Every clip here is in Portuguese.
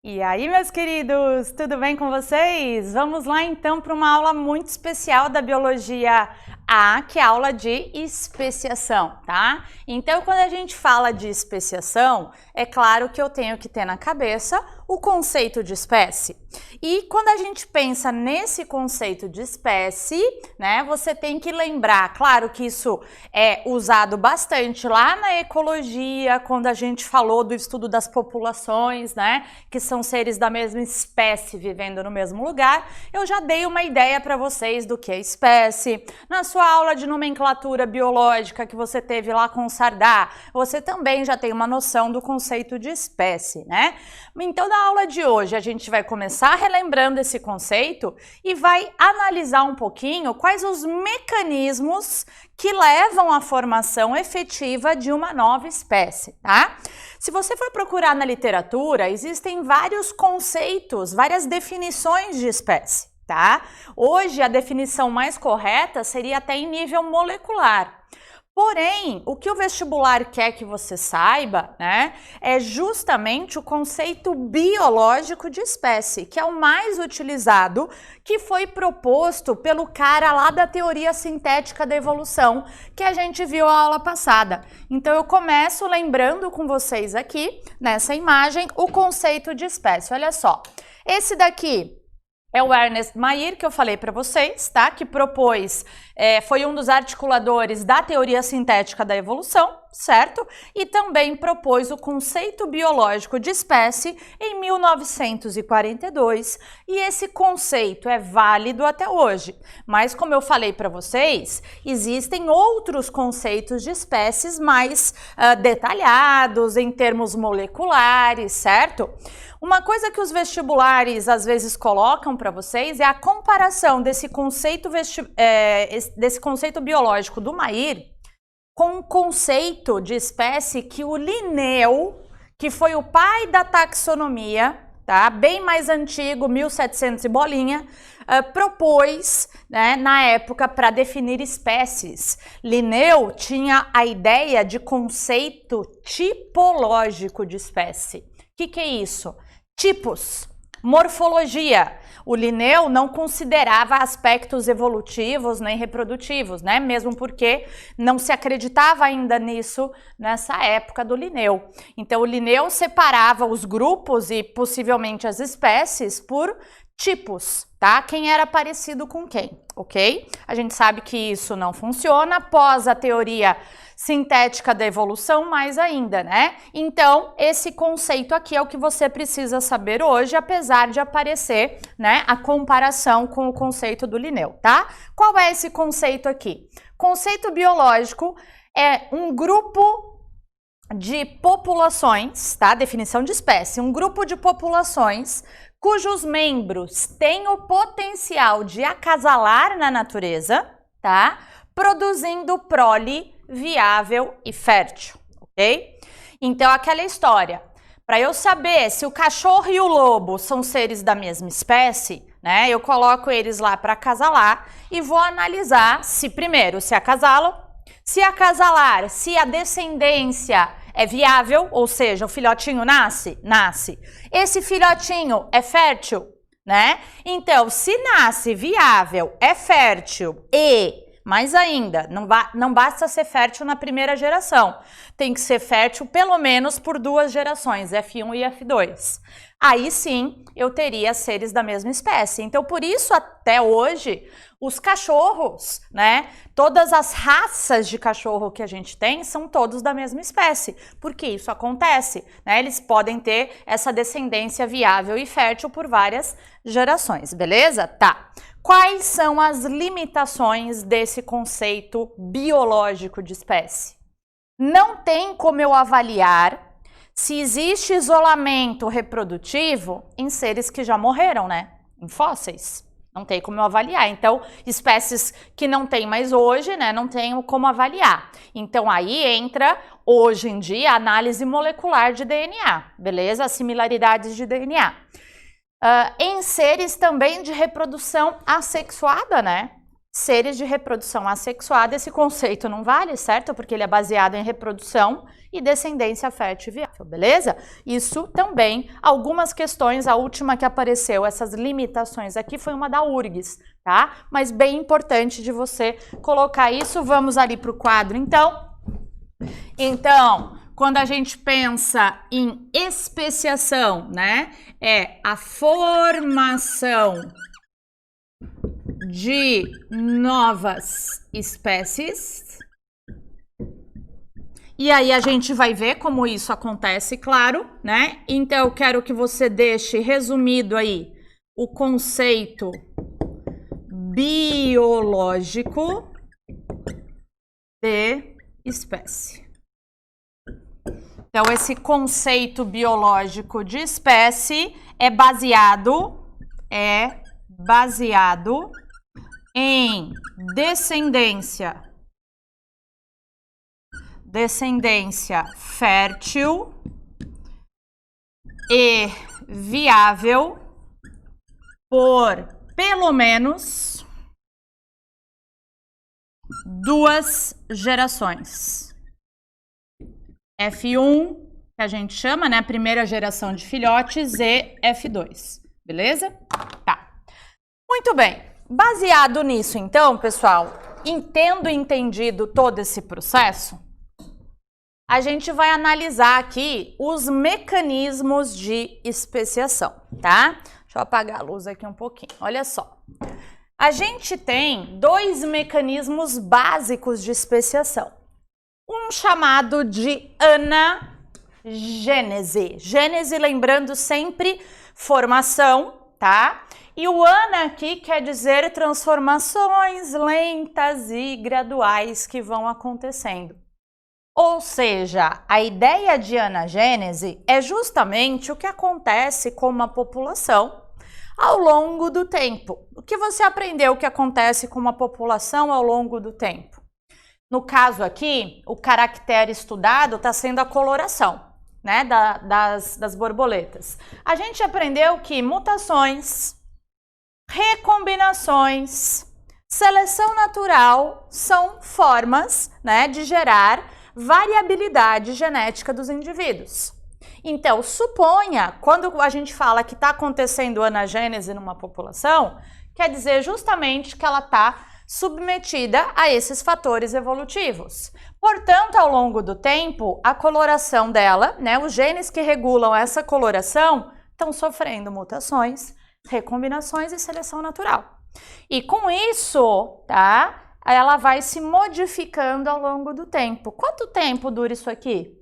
E aí, meus queridos, tudo bem com vocês? Vamos lá então para uma aula muito especial da Biologia A, que é a aula de especiação, tá? Então, quando a gente fala de especiação, é claro que eu tenho que ter na cabeça o conceito de espécie. E quando a gente pensa nesse conceito de espécie, né, você tem que lembrar, claro que isso é usado bastante lá na ecologia, quando a gente falou do estudo das populações, né, que são seres da mesma espécie vivendo no mesmo lugar, eu já dei uma ideia para vocês do que é espécie. Na sua aula de nomenclatura biológica que você teve lá com o Sardá, você também já tem uma noção do conceito de espécie, né? Então, na aula de hoje, a gente vai começar relembrando esse conceito e vai analisar um pouquinho quais os mecanismos que levam à formação efetiva de uma nova espécie, tá? Se você for procurar na literatura, existem vários conceitos, várias definições de espécie, tá? Hoje, a definição mais correta seria até em nível molecular. Porém, o que o vestibular quer que você saiba, né, é justamente o conceito biológico de espécie, que é o mais utilizado, que foi proposto pelo cara lá da teoria sintética da evolução, que a gente viu a aula passada. Então, eu começo lembrando com vocês aqui, nessa imagem, o conceito de espécie. Olha só, esse daqui é o Ernest Mayr, que eu falei para vocês, tá? Que propôs, foi um dos articuladores da teoria sintética da evolução, certo? E também propôs o conceito biológico de espécie em 1942, e esse conceito é válido até hoje. Mas, como eu falei para vocês, existem outros conceitos de espécies mais detalhados, em termos moleculares, certo? Uma coisa que os vestibulares às vezes colocam para vocês é a comparação desse conceito biológico do Mayr com um conceito de espécie que o Linneu, que foi o pai da taxonomia, tá? Bem mais antigo, 1700 e bolinha, propôs, né, na época para definir espécies. Linneu tinha a ideia de conceito tipológico de espécie. O que é isso? Tipos, morfologia. O Linneu não considerava aspectos evolutivos nem reprodutivos, né? Mesmo porque não se acreditava ainda nisso nessa época do Linneu. Então, o Linneu separava os grupos e possivelmente as espécies por tipos, tá? Quem era parecido com quem, ok? A gente sabe que isso não funciona após a teoria sintética da evolução, mais ainda, né? Então, esse conceito aqui é o que você precisa saber hoje, apesar de aparecer, né, a comparação com o conceito do Linneu, tá? Qual é esse conceito aqui? Conceito biológico é um grupo de populações, tá? Definição de espécie, um grupo de populações cujos membros têm o potencial de acasalar na natureza, tá? Produzindo prole viável e fértil, ok? Então, aquela história, para eu saber se o cachorro e o lobo são seres da mesma espécie, né, eu coloco eles lá para acasalar e vou analisar se, primeiro, se acasalam, se acasalar, se a descendência é viável, ou seja, o filhotinho nasce? Nasce. Esse filhotinho é fértil, né? Então, se nasce viável, é fértil e mais ainda, não basta ser fértil na primeira geração, tem que ser fértil pelo menos por 2 gerações, F1 e F2. Aí sim, eu teria seres da mesma espécie. Então, por isso, até hoje, os cachorros, né, todas as raças de cachorro que a gente tem são todos da mesma espécie, porque isso acontece, né? Eles podem ter essa descendência viável e fértil por várias gerações, beleza? Tá. Quais são as limitações desse conceito biológico de espécie? Não tem como eu avaliar se existe isolamento reprodutivo em seres que já morreram, né? Em fósseis. Não tem como eu avaliar. Então, espécies que não tem mais hoje, né? Não tenho como avaliar. Então, aí entra, hoje em dia, a análise molecular de DNA, beleza? As similaridades de DNA. Em seres também de reprodução assexuada, né? seres de reprodução assexuada, esse conceito não vale, certo? Porque ele é baseado em reprodução e descendência fértil e viável, beleza? Isso também, algumas questões, a última que apareceu, essas limitações aqui, foi uma da URGS, tá? Mas bem importante de você colocar isso. Vamos ali para o quadro, então. Então, quando a gente pensa em especiação, né? É a formação de novas espécies. E aí a gente vai ver como isso acontece, claro, né? Então eu quero que você deixe resumido aí o conceito biológico de espécie. Então esse conceito biológico de espécie é baseado em descendência fértil e viável por pelo menos 2 gerações. F1, que a gente chama, né, a primeira geração de filhotes, e F2, beleza? Tá. Muito bem. Baseado nisso, então, pessoal, tendo entendido todo esse processo, a gente vai analisar aqui os mecanismos de especiação, tá? Deixa eu apagar a luz aqui um pouquinho. Olha só. A gente tem 2 mecanismos básicos de especiação. Um chamado de anagênese. Gênese, lembrando sempre, formação, tá? E o ana aqui quer dizer transformações lentas e graduais que vão acontecendo. Ou seja, a ideia de anagênese é justamente o que acontece com uma população ao longo do tempo. O que você aprendeu que acontece com uma população ao longo do tempo? No caso aqui, o caractere estudado está sendo a coloração, né, das borboletas. A gente aprendeu que mutações, recombinações, seleção natural são formas, né, de gerar variabilidade genética dos indivíduos. Então, suponha, quando a gente fala que está acontecendo anagênese numa população, quer dizer justamente que ela está submetida a esses fatores evolutivos. Portanto, ao longo do tempo, a coloração dela, né, os genes que regulam essa coloração, estão sofrendo mutações, recombinações e seleção natural. E com isso, tá? Ela vai se modificando ao longo do tempo. Quanto tempo dura isso aqui?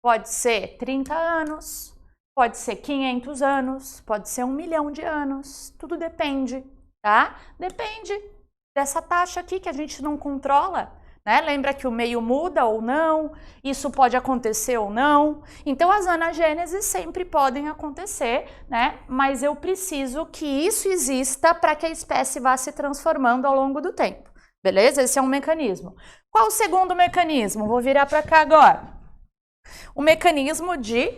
Pode ser 30 anos, pode ser 500 anos, pode ser 1 milhão de anos, tudo depende, tá? Depende dessa taxa aqui que a gente não controla, né? Lembra que o meio muda ou não, isso pode acontecer ou não. Então as anagêneses sempre podem acontecer, né? Mas eu preciso que isso exista para que a espécie vá se transformando ao longo do tempo. Beleza? Esse é um mecanismo. Qual o segundo mecanismo? Vou virar para cá agora. O mecanismo de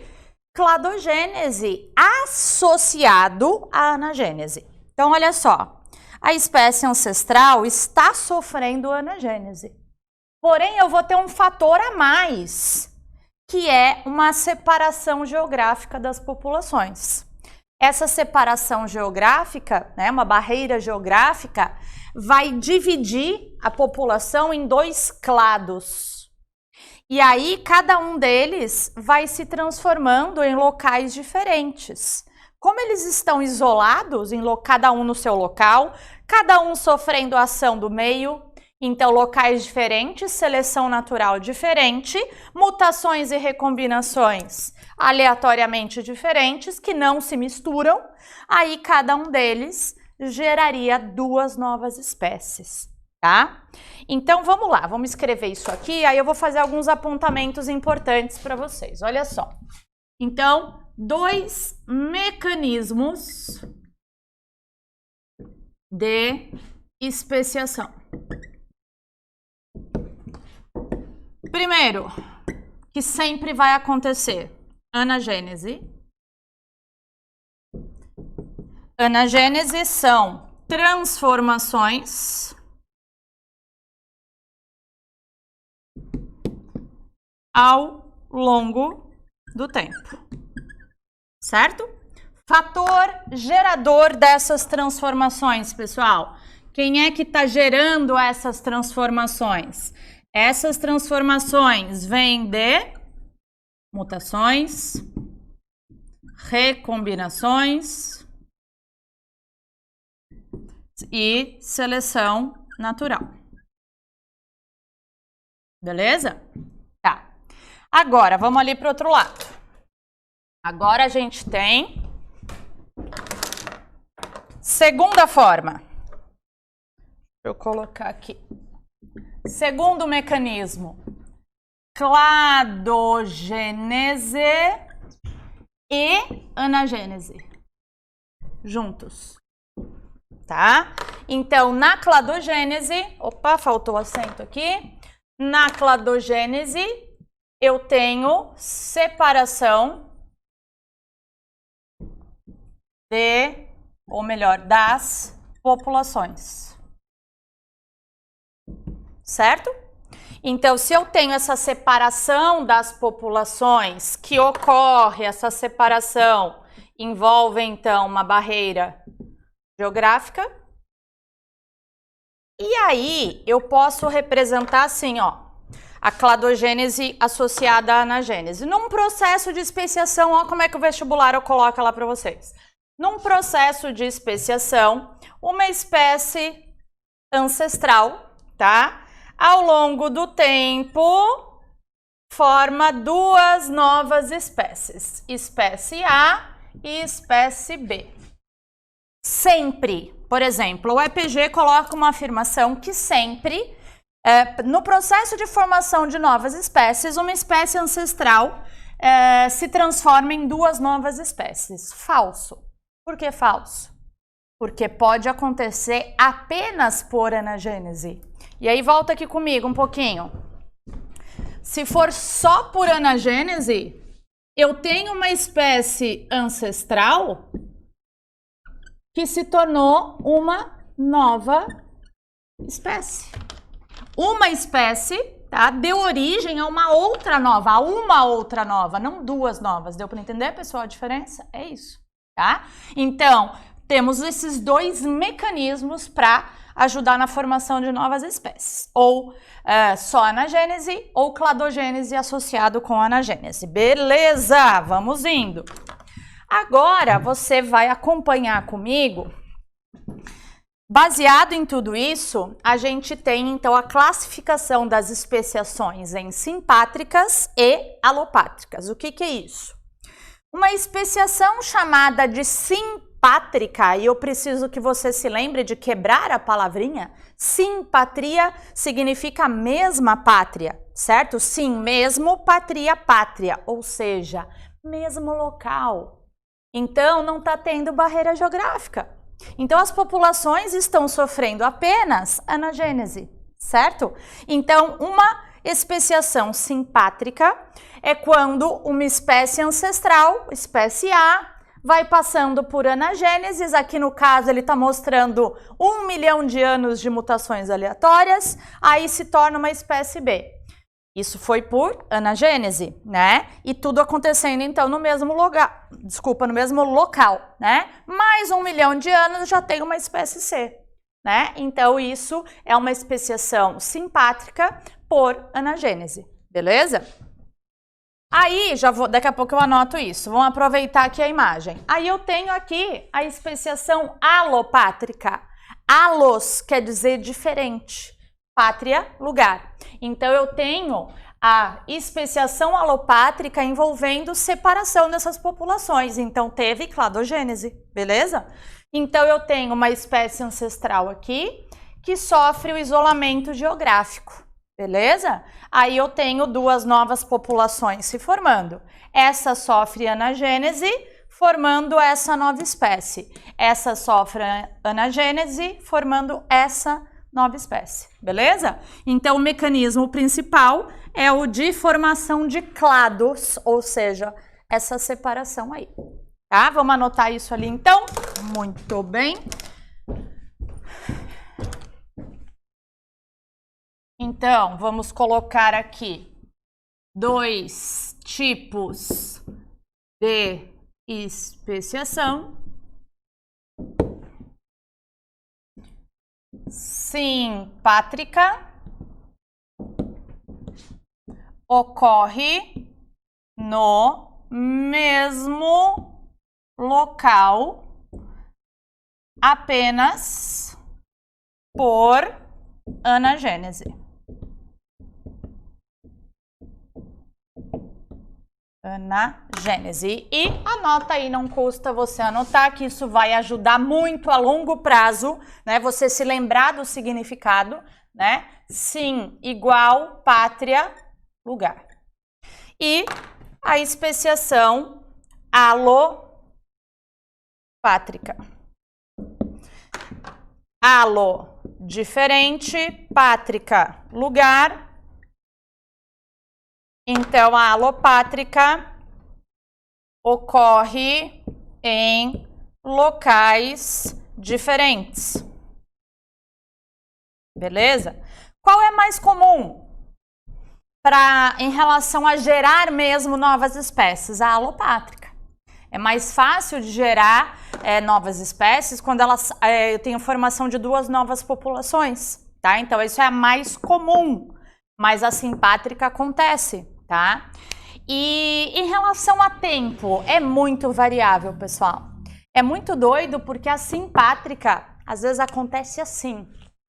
cladogênese associado à anagênese. Então, olha só. A espécie ancestral está sofrendo anagênese. Porém, eu vou ter um fator a mais, que é uma separação geográfica das populações. Essa separação geográfica, né, uma barreira geográfica, vai dividir a população em 2 clados. E aí, cada um deles vai se transformando em locais diferentes. Como eles estão isolados, cada um no seu local, cada um sofrendo a ação do meio, então locais diferentes, seleção natural diferente, mutações e recombinações aleatoriamente diferentes, que não se misturam, aí cada um deles geraria 2 novas espécies, tá? Então vamos lá, vamos escrever isso aqui, aí eu vou fazer alguns apontamentos importantes para vocês, olha só. Então, 2 mecanismos de especiação. Primeiro, que sempre vai acontecer, anagênese. Anagênese são transformações ao longo do tempo, certo? Fator gerador dessas transformações, pessoal. Quem é que está gerando essas transformações? Essas transformações vêm de mutações, recombinações e seleção natural. Beleza? Tá. Agora, vamos ali para o outro lado. Agora a gente tem segunda forma. Deixa eu colocar aqui. Segundo mecanismo, cladogênese e anagênese juntos, tá? Então, na cladogênese, opa, faltou o acento aqui. Na cladogênese, eu tenho separação das populações. Certo? Então, se eu tenho essa separação das populações, que ocorre, essa separação envolve, então, uma barreira geográfica. E aí, eu posso representar assim, ó, a cladogênese associada à anagênese. Num processo de especiação, ó como é que o vestibular eu coloco lá para vocês. Num processo de especiação, uma espécie ancestral, tá? Ao longo do tempo, forma duas novas espécies, espécie A e espécie B. Sempre, por exemplo, o EPG coloca uma afirmação que sempre, no processo de formação de novas espécies, uma espécie ancestral se transforma em duas novas espécies. Falso. Por que falso? Porque pode acontecer apenas por anagênese. E aí volta aqui comigo um pouquinho. Se for só por anagênese, eu tenho uma espécie ancestral que se tornou uma nova espécie. Uma espécie, tá, deu origem a uma outra nova, não duas novas. Deu para entender, pessoal, a diferença? É isso, tá? Então, temos esses dois mecanismos para ajudar na formação de novas espécies, ou só anagênese ou cladogênese associado com anagênese. Beleza, vamos indo. Agora você vai acompanhar comigo. Baseado em tudo isso, a gente tem então a classificação das especiações em simpátricas e alopátricas. O que é isso? Uma especiação chamada de simpátrica, e eu preciso que você se lembre de quebrar a palavrinha. Simpatria significa mesma pátria, certo? Sim, mesmo, patria, pátria, ou seja, mesmo local. Então, não está tendo barreira geográfica. Então, as populações estão sofrendo apenas anagênese, certo? Então, uma especiação simpátrica é quando uma espécie ancestral, espécie A, vai passando por anagêneses. Aqui no caso ele está mostrando 1 milhão de anos de mutações aleatórias, aí se torna uma espécie B. Isso foi por anagênese, né? E tudo acontecendo então no mesmo lugar, no mesmo local, né? Mais 1 milhão de anos já tem uma espécie C, né? Então isso é uma especiação simpátrica por anagênese, beleza? Aí, daqui a pouco eu anoto isso, vamos aproveitar aqui a imagem. Aí eu tenho aqui a especiação alopátrica. Alos quer dizer diferente, pátria, lugar. Então eu tenho a especiação alopátrica envolvendo separação dessas populações. Então teve cladogênese, beleza? Então eu tenho uma espécie ancestral aqui que sofre o isolamento geográfico. Beleza? Aí eu tenho duas novas populações se formando. Essa sofre anagênese, formando essa nova espécie. Essa sofre anagênese, formando essa nova espécie. Beleza? Então, o mecanismo principal é o de formação de clados, ou seja, essa separação aí. Tá? Vamos anotar isso ali, então? Muito bem. Então, vamos colocar aqui 2 tipos de especiação. Simpátrica ocorre no mesmo local apenas por anagênese. Anagênese. E anota aí, não custa você anotar, que isso vai ajudar muito a longo prazo, né? Você se lembrar do significado, né? Sim, igual, pátria, lugar. E a especiação alopátrica. Alo, diferente, pátrica, lugar. Então, a alopátrica ocorre em locais diferentes. Beleza? Qual é mais comum em relação a gerar mesmo novas espécies? A alopátrica. É mais fácil de gerar novas espécies quando eu tenho formação de 2 novas populações, tá? Então, isso é a mais comum, mas a simpátrica acontece, tá? E em relação a tempo, é muito variável, pessoal. É muito doido porque a simpátrica, às vezes, acontece assim.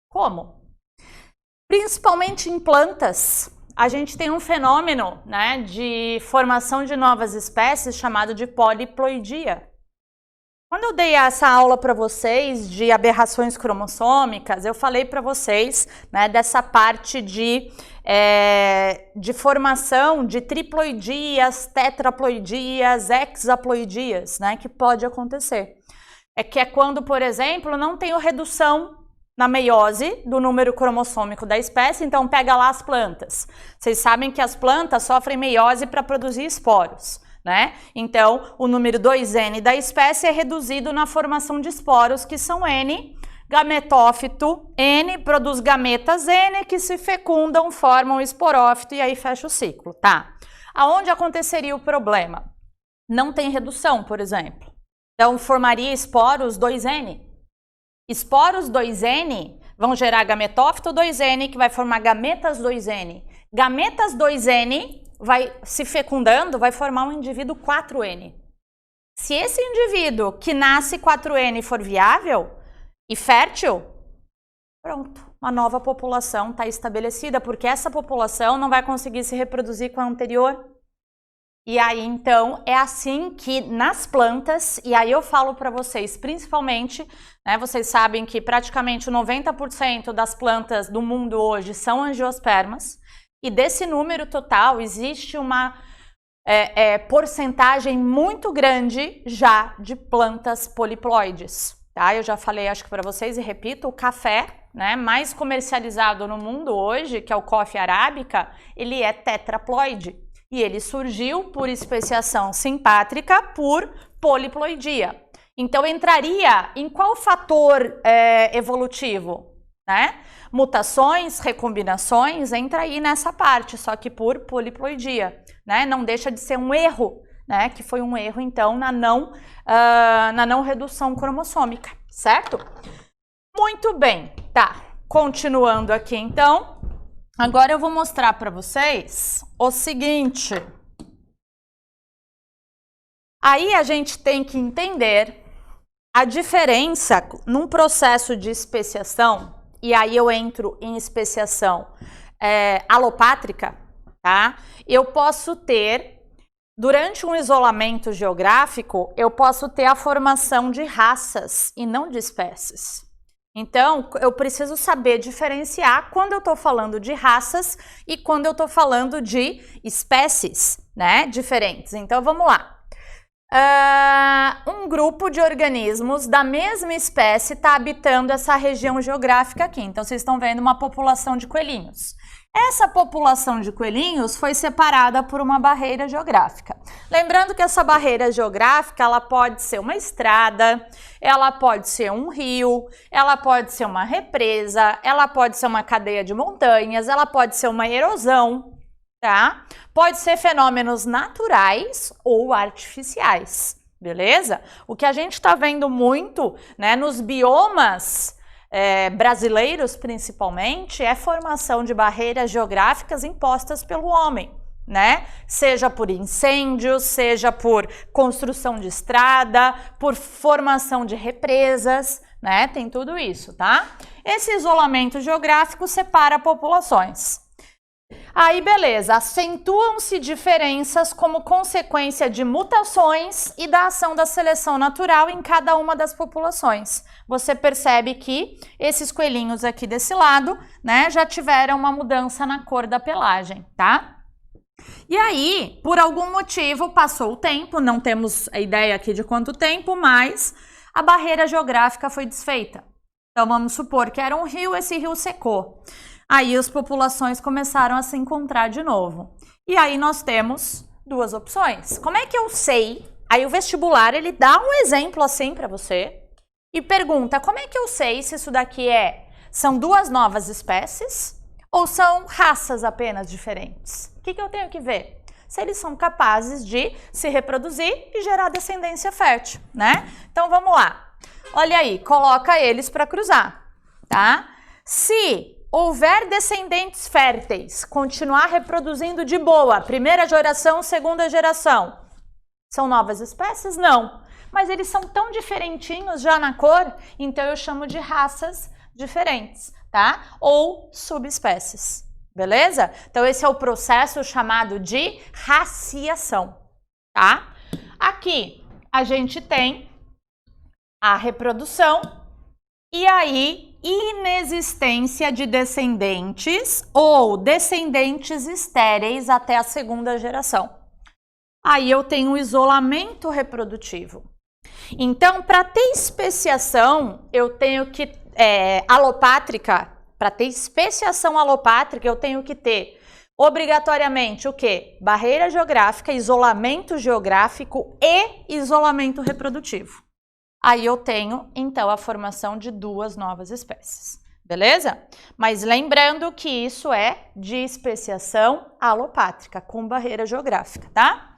Como? Principalmente em plantas, a gente tem um fenômeno, né, de formação de novas espécies chamado de poliploidia. Quando eu dei essa aula para vocês de aberrações cromossômicas, eu falei para vocês, né, dessa parte de formação de triploidias, tetraploidias, hexaploidias, né, que pode acontecer. Que é quando, por exemplo, não tenho redução na meiose do número cromossômico da espécie, então pega lá as plantas. Vocês sabem que as plantas sofrem meiose para produzir esporos, né? Então, o número 2N da espécie é reduzido na formação de esporos, que são N, gametófito N, produz gametas N, que se fecundam, formam esporófito e aí fecha o ciclo, tá? Aonde aconteceria o problema? Não tem redução, por exemplo. Então, formaria esporos 2N. Esporos 2N vão gerar gametófito 2N, que vai formar gametas 2N. Gametas 2N vai se fecundando, vai formar um indivíduo 4N. Se esse indivíduo que nasce 4N for viável e fértil, pronto, uma nova população está estabelecida, porque essa população não vai conseguir se reproduzir com a anterior. E aí, então, é assim que nas plantas, e aí eu falo para vocês, principalmente, né, vocês sabem que praticamente 90% das plantas do mundo hoje são angiospermas, e desse número total existe uma porcentagem muito grande já de plantas poliploides, tá? Eu já falei, acho que para vocês, e repito, o café, né, mais comercializado no mundo hoje, que é o coffee arábica, ele é tetraploide. E ele surgiu por especiação simpátrica por poliploidia. Então, entraria em qual fator evolutivo? Né? Mutações, recombinações, entra aí nessa parte, só que por poliploidia. Né? Não deixa de ser um erro, né? Que foi um erro, então, na não redução cromossômica, certo? Muito bem, tá. Continuando aqui, então. Agora eu vou mostrar para vocês o seguinte. Aí a gente tem que entender a diferença num processo de especiação, e aí eu entro em especiação alopátrica, tá? Eu posso ter, durante um isolamento geográfico, eu posso ter a formação de raças e não de espécies. Então, eu preciso saber diferenciar quando eu estou falando de raças e quando eu estou falando de espécies, né, diferentes. Então, vamos lá. Um grupo de organismos da mesma espécie está habitando essa região geográfica aqui. Então, vocês estão vendo uma população de coelhinhos. Essa população de coelhinhos foi separada por uma barreira geográfica. Lembrando que essa barreira geográfica, ela pode ser uma estrada, ela pode ser um rio, ela pode ser uma represa, ela pode ser uma cadeia de montanhas, ela pode ser uma erosão, tá? Pode ser fenômenos naturais ou artificiais, beleza? O que a gente está vendo muito, né, nos biomas brasileiros principalmente, é formação de barreiras geográficas impostas pelo homem, né? Seja por incêndios, seja por construção de estrada, por formação de represas, né? Tem tudo isso, tá? Esse isolamento geográfico separa populações. Aí, beleza, acentuam-se diferenças como consequência de mutações e da ação da seleção natural em cada uma das populações. Você percebe que esses coelhinhos aqui desse lado, né, já tiveram uma mudança na cor da pelagem, tá? E aí, por algum motivo, passou o tempo, não temos a ideia aqui de quanto tempo, mas a barreira geográfica foi desfeita. Então, vamos supor que era um rio, esse rio secou. Aí as populações começaram a se encontrar de novo. E aí nós temos duas opções. Como é que eu sei? Aí o vestibular, ele dá um exemplo assim para você e pergunta, como é que eu sei se isso daqui são duas novas espécies ou são raças apenas diferentes? O que eu tenho que ver? Se eles são capazes de se reproduzir e gerar descendência fértil, né? Então vamos lá. Olha aí, coloca eles para cruzar, tá? Se houver descendentes férteis, continuar reproduzindo de boa, primeira geração, segunda geração, são novas espécies? Não. Mas eles são tão diferentinhos já na cor, então eu chamo de raças diferentes, tá? Ou subespécies, beleza? Então esse é o processo chamado de raciação, tá? Aqui a gente tem a reprodução e aí inexistência de descendentes ou descendentes estéreis até a segunda geração. Aí eu tenho o isolamento reprodutivo. Então, para ter especiação, eu tenho que alopátrica, para ter especiação alopátrica, eu tenho que ter obrigatoriamente o quê? Barreira geográfica, isolamento geográfico e isolamento reprodutivo. Aí eu tenho, então, a formação de duas novas espécies, beleza? Mas lembrando que isso é de especiação alopátrica, com barreira geográfica, tá?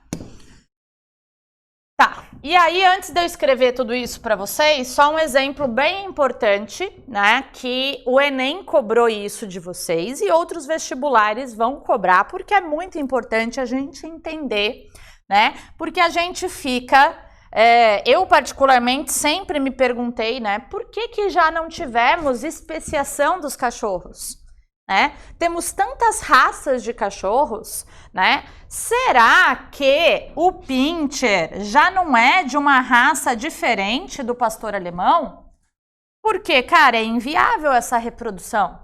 Tá, e aí antes de eu escrever tudo isso para vocês, só um exemplo bem importante, né? Que o Enem cobrou isso de vocês e outros vestibulares vão cobrar, porque é muito importante a gente entender, né? Porque a gente fica... eu particularmente sempre me perguntei, né, por que já não tivemos especiação dos cachorros, né? Temos tantas raças de cachorros, né? Será que o Pinscher já não é de uma raça diferente do pastor alemão? Porque, cara, é inviável essa reprodução,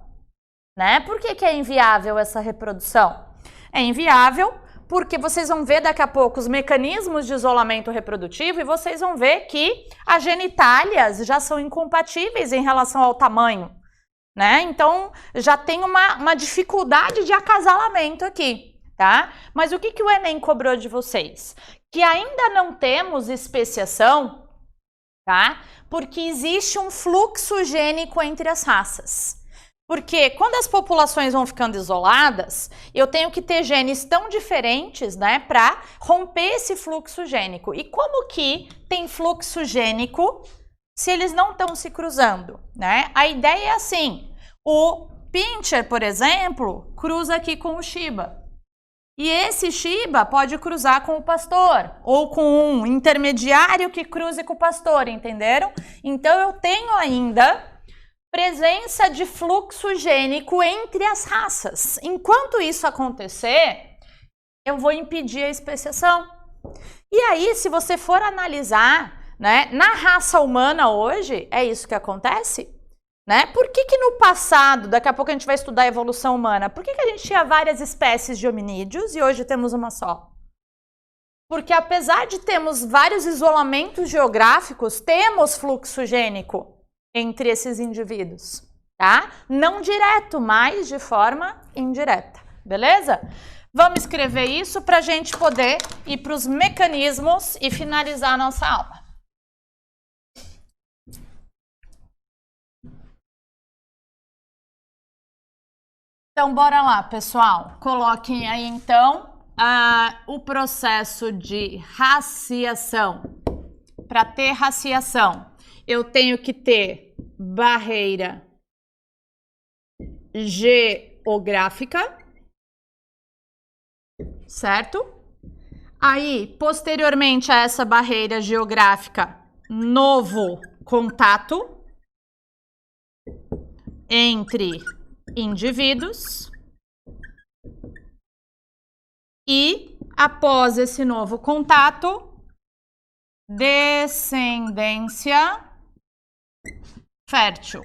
né? Por que é inviável essa reprodução? É inviável porque vocês vão ver daqui a pouco os mecanismos de isolamento reprodutivo e vocês vão ver que as genitálias já são incompatíveis em relação ao tamanho, né? Então, já tem uma dificuldade de acasalamento aqui, tá? Mas o que o Enem cobrou de vocês? Que ainda não temos especiação, tá? Porque existe um fluxo gênico entre as raças. Porque quando as populações vão ficando isoladas, eu tenho que ter genes tão diferentes, né, para romper esse fluxo gênico. E como que tem fluxo gênico se eles não estão se cruzando, né? A ideia é assim, o Pinscher, por exemplo, cruza aqui com o Shiba. E esse Shiba pode cruzar com o pastor, ou com um intermediário que cruze com o pastor, entenderam? Então eu tenho ainda presença de fluxo gênico entre as raças. Enquanto isso acontecer, eu vou impedir a especiação. E aí, se você for analisar, né, na raça humana hoje, é isso que acontece, né? Por que no passado, daqui a pouco a gente vai estudar a evolução humana, por que a gente tinha várias espécies de hominídeos e hoje temos uma só? Porque apesar de termos vários isolamentos geográficos, temos fluxo gênico entre esses indivíduos, tá? Não direto, mas de forma indireta, beleza? Vamos escrever isso para a gente poder ir para os mecanismos e finalizar a nossa aula. Então, bora lá, pessoal. Coloquem aí, então, o processo de raciação. Para ter raciação, eu tenho que ter barreira geográfica, certo? Aí, posteriormente a essa barreira geográfica, novo contato entre indivíduos e, após esse novo contato, descendência fértil,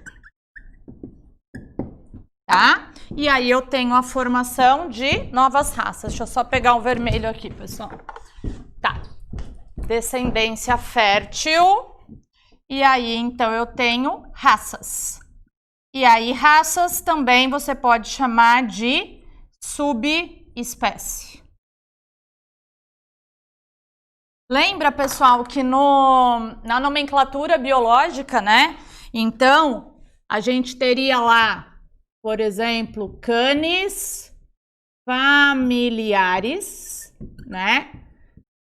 tá? E aí eu tenho a formação de novas raças. Deixa eu só pegar um vermelho aqui, pessoal. Tá. Descendência fértil. E aí, então, eu tenho raças. E aí, raças também você pode chamar de subespécie. Lembra, pessoal, que na nomenclatura biológica, né? Então, a gente teria lá, por exemplo, canis familiares, né?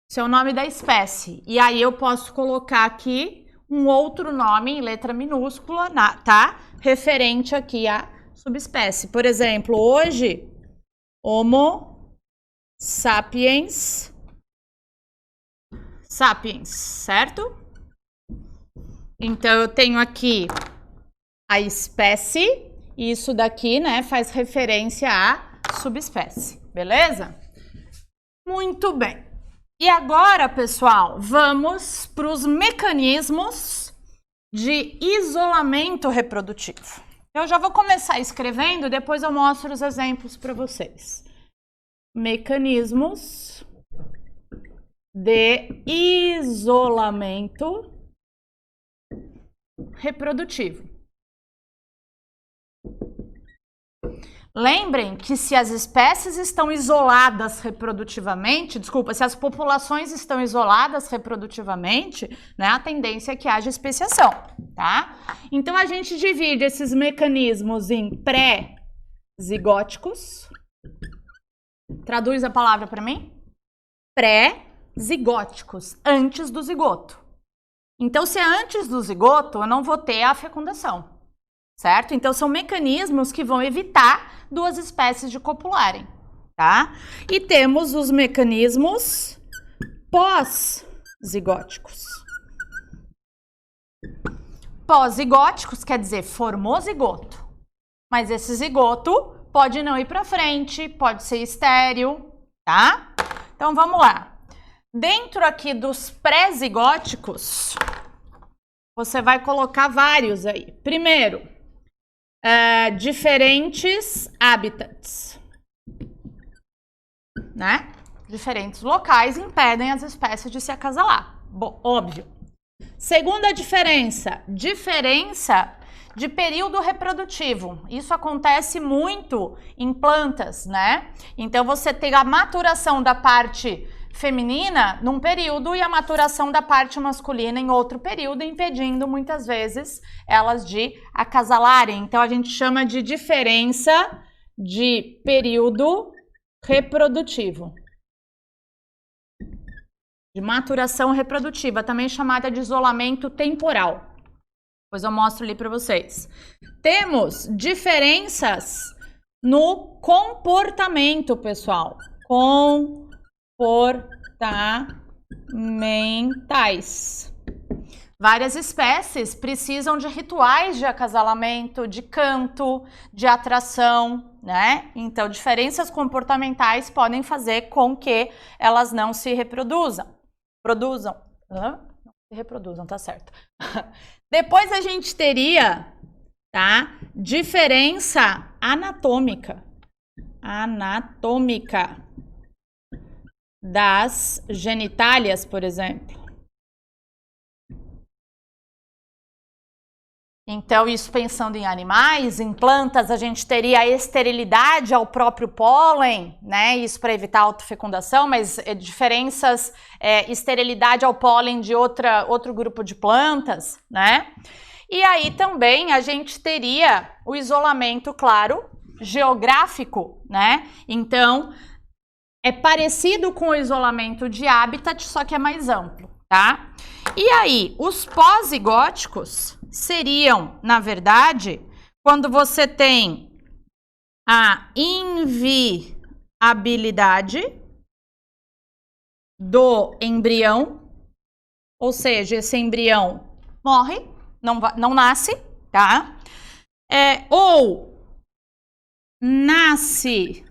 Esse é o nome da espécie. E aí eu posso colocar aqui um outro nome em letra minúscula, tá? Referente aqui à subespécie. Por exemplo, hoje, Homo sapiens, certo? Então, eu tenho aqui a espécie, e isso daqui, né, faz referência à subespécie, beleza? Muito bem. E agora, pessoal, vamos para os mecanismos de isolamento reprodutivo. Eu já vou começar escrevendo, depois eu mostro os exemplos para vocês. Mecanismos de isolamento reprodutivo. Lembrem que se as espécies estão isoladas reprodutivamente, se as populações estão isoladas reprodutivamente, né, a tendência é que haja especiação, tá? Então, a gente divide esses mecanismos em pré-zigóticos. Traduz a palavra para mim? Pré-zigóticos, antes do zigoto. Então, se é antes do zigoto, eu não vou ter a fecundação. Certo? Então, são mecanismos que vão evitar duas espécies de copularem, tá? E temos os mecanismos pós-zigóticos. Pós-zigóticos quer dizer formou zigoto, mas esse zigoto pode não ir para frente, pode ser estéril, tá? Então, vamos lá. Dentro aqui dos pré-zigóticos, você vai colocar vários aí. Primeiro, diferentes habitats, né? Diferentes locais impedem as espécies de se acasalar. Bom, óbvio. Segunda diferença de período reprodutivo. Isso acontece muito em plantas, né? Então, você tem a maturação da parte feminina num período e a maturação da parte masculina em outro período, impedindo muitas vezes elas de acasalarem. Então, a gente chama de diferença de período reprodutivo. De maturação reprodutiva, também chamada de isolamento temporal. Depois eu mostro ali para vocês. Temos diferenças no comportamento, pessoal. Comportamentais. Várias espécies precisam de rituais de acasalamento, de canto, de atração, né? Então, diferenças comportamentais podem fazer com que elas não se reproduzam. Não se reproduzam, tá certo. Depois a gente teria, tá? Diferença anatômica. Das genitálias, por exemplo. Então, isso pensando em animais, em plantas, a gente teria a esterilidade ao próprio pólen, né? Isso para evitar a autofecundação, mas diferenças, esterilidade ao pólen de outro grupo de plantas, né? E aí também a gente teria o isolamento, claro, geográfico, né? Então, é parecido com o isolamento de habitat, só que é mais amplo, tá? E aí, os pós-zigóticos seriam, na verdade, quando você tem a inviabilidade do embrião, ou seja, esse embrião morre, não nasce, tá? Ou nasce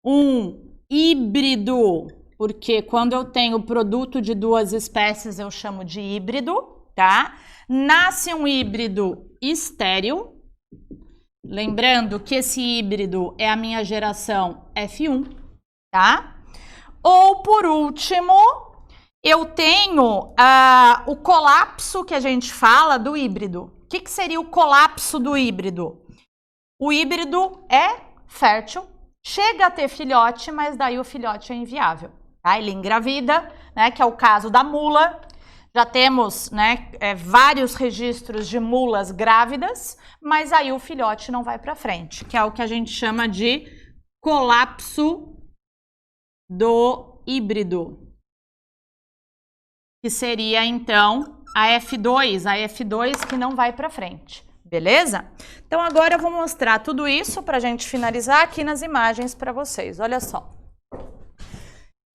um híbrido, porque quando eu tenho produto de duas espécies eu chamo de híbrido, tá? Nasce um híbrido estéril, lembrando que esse híbrido é a minha geração F1, tá? Ou, por último, eu tenho o colapso que a gente fala do híbrido. O que seria o colapso do híbrido? O híbrido é fértil, chega a ter filhote, mas daí o filhote é inviável. Tá? Ele engravida, né, que é o caso da mula. Já temos, né, vários registros de mulas grávidas, mas aí o filhote não vai para frente, que é o que a gente chama de colapso do híbrido. Que seria, então, a F2 que não vai para frente. Beleza? Então, agora eu vou mostrar tudo isso para a gente finalizar aqui nas imagens para vocês. Olha só.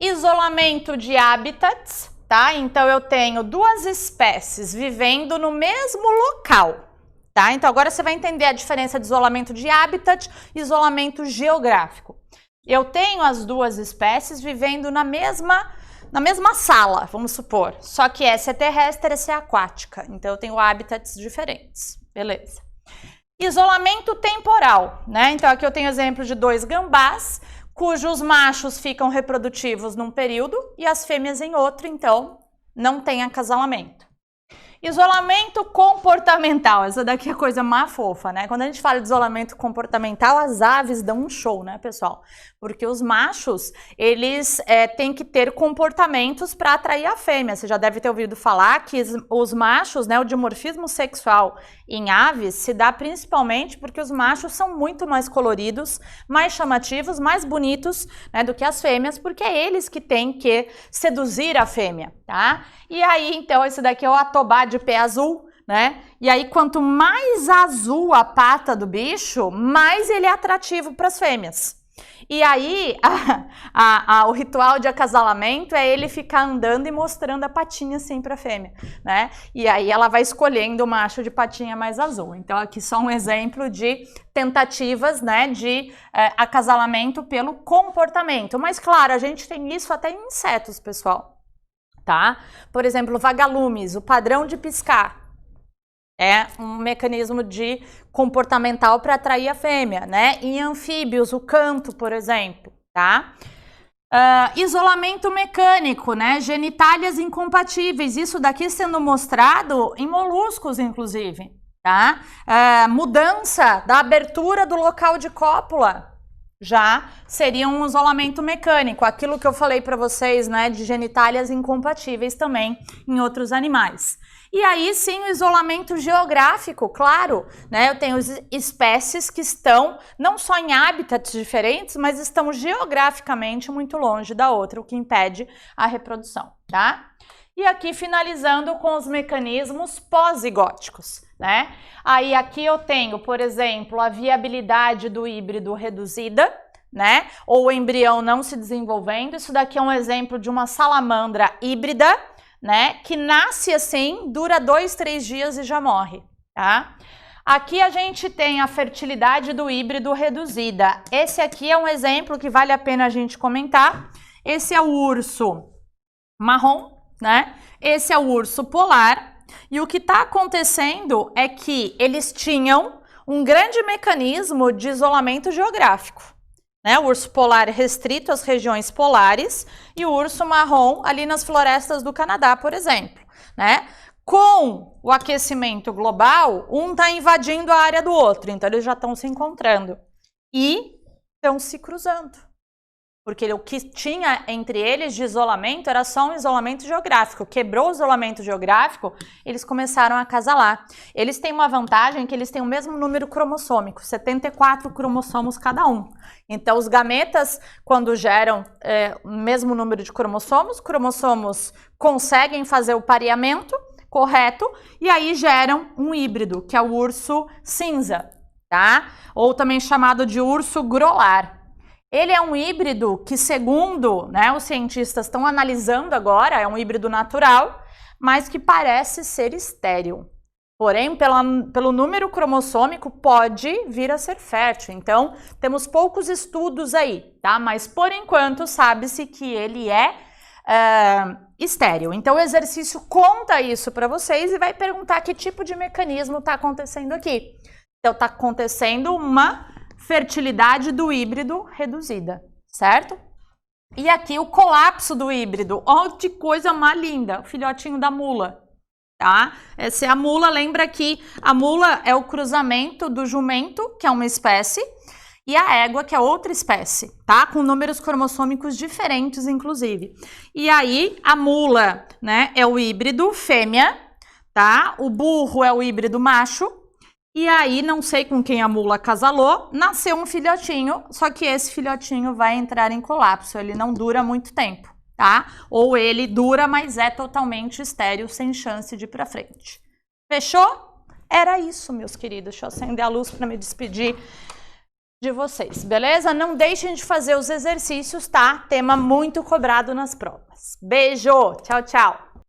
Isolamento de habitats, tá? Então, eu tenho duas espécies vivendo no mesmo local, tá? Então, agora você vai entender a diferença de isolamento de habitat e isolamento geográfico. Eu tenho as duas espécies vivendo na mesma sala, vamos supor. Só que essa é terrestre, essa é aquática. Então, eu tenho habitats diferentes. Beleza. Isolamento temporal, né? Então, aqui eu tenho exemplo de dois gambás, cujos machos ficam reprodutivos num período e as fêmeas em outro, então não tem acasalamento. Isolamento comportamental, essa daqui é a coisa mais fofa, né? Quando a gente fala de isolamento comportamental, as aves dão um show, né, pessoal? Porque os machos, eles têm que ter comportamentos para atrair a fêmea. Você já deve ter ouvido falar que os machos, né, o dimorfismo sexual em aves se dá principalmente porque os machos são muito mais coloridos, mais chamativos, mais bonitos, né, do que as fêmeas, porque é eles que têm que seduzir a fêmea, tá? E aí, então, esse daqui é o atobá de pé azul, né? E aí, quanto mais azul a pata do bicho, mais ele é atrativo para as fêmeas. E aí, o ritual de acasalamento é ele ficar andando e mostrando a patinha assim para a fêmea, né? E aí ela vai escolhendo o macho de patinha mais azul. Então, aqui só um exemplo de tentativas, né, de acasalamento pelo comportamento. Mas, claro, a gente tem isso até em insetos, pessoal. Tá? Por exemplo, vagalumes, o padrão de piscar é um mecanismo de comportamental para atrair a fêmea, né? Em anfíbios, o canto, por exemplo, tá? Isolamento mecânico, né? Genitálias incompatíveis, isso daqui sendo mostrado em moluscos, inclusive, tá? Mudança da abertura do local de cópula. Já seria um isolamento mecânico, aquilo que eu falei para vocês, né, de genitálias incompatíveis também em outros animais. E aí sim o isolamento geográfico, claro, né, eu tenho espécies que estão não só em hábitats diferentes, mas estão geograficamente muito longe da outra, o que impede a reprodução, tá? E aqui finalizando com os mecanismos pós-zigóticos, né? Aí aqui eu tenho, por exemplo, a viabilidade do híbrido reduzida, né? Ou o embrião não se desenvolvendo. Isso daqui é um exemplo de uma salamandra híbrida, né? Que nasce assim, dura 2, 3 dias e já morre, tá? Aqui a gente tem a fertilidade do híbrido reduzida. Esse aqui é um exemplo que vale a pena a gente comentar. Esse é o urso marrom, né? Esse é o urso polar. E o que está acontecendo é que eles tinham um grande mecanismo de isolamento geográfico, né? O urso polar restrito às regiões polares e o urso marrom ali nas florestas do Canadá, por exemplo, né? Com o aquecimento global, um está invadindo a área do outro, então eles já estão se encontrando e estão se cruzando. Porque o que tinha entre eles de isolamento era só um isolamento geográfico. Quebrou o isolamento geográfico, eles começaram a acasalar. Eles têm uma vantagem que eles têm o mesmo número cromossômico, 74 cromossomos cada um. Então, os gametas, quando geram o mesmo número de cromossomos conseguem fazer o pareamento correto e aí geram um híbrido, que é o urso cinza, tá? Ou também chamado de urso grolar. Ele é um híbrido que, segundo, né, os cientistas estão analisando agora, é um híbrido natural, mas que parece ser estéril. Porém, pelo número cromossômico, pode vir a ser fértil. Então, temos poucos estudos aí, tá? Mas, por enquanto, sabe-se que ele é estéril. Então, o exercício conta isso para vocês e vai perguntar que tipo de mecanismo está acontecendo aqui. Então, está acontecendo uma fertilidade do híbrido reduzida, certo? E aqui o colapso do híbrido. Olha que coisa mais linda, o filhotinho da mula, tá? Essa é a mula, lembra que a mula é o cruzamento do jumento, que é uma espécie, e a égua, que é outra espécie, tá? Com números cromossômicos diferentes, inclusive. E aí, a mula, né, é o híbrido fêmea, tá? O burro é o híbrido macho. E aí, não sei com quem a mula acasalou, nasceu um filhotinho, só que esse filhotinho vai entrar em colapso, ele não dura muito tempo, tá? Ou ele dura, mas é totalmente estéril, sem chance de ir pra frente. Fechou? Era isso, meus queridos. Deixa eu acender a luz para me despedir de vocês, beleza? Não deixem de fazer os exercícios, tá? Tema muito cobrado nas provas. Beijo! Tchau, tchau!